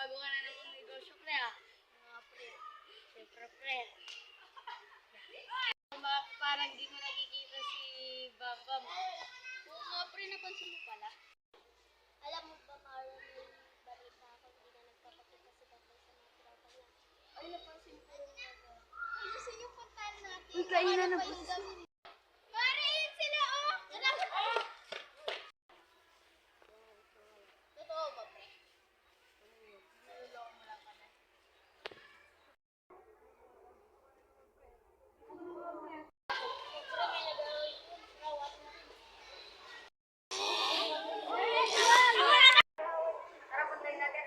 Bago ka na namang negosyo, pre, ah. Mga pre. Siyempre, pre. Parang di mo nakikita si Bambam. Oo nga, pre, napansin mo pala. Alam mo ba, Mara, may balita ako, hindi na nagpapakita si Bambay sa mga tropa niya. Ay, napansin ko rin nga ba? Ay, gusto niyo puntahan natin. Uy, kainan na pa po. yung gawin. Mara, yun sila, oh! Totoo ba, pre? Naluloko mo lang kami. Pre, may nag-aaral yun. Rawat na. Tara, puntayin natin.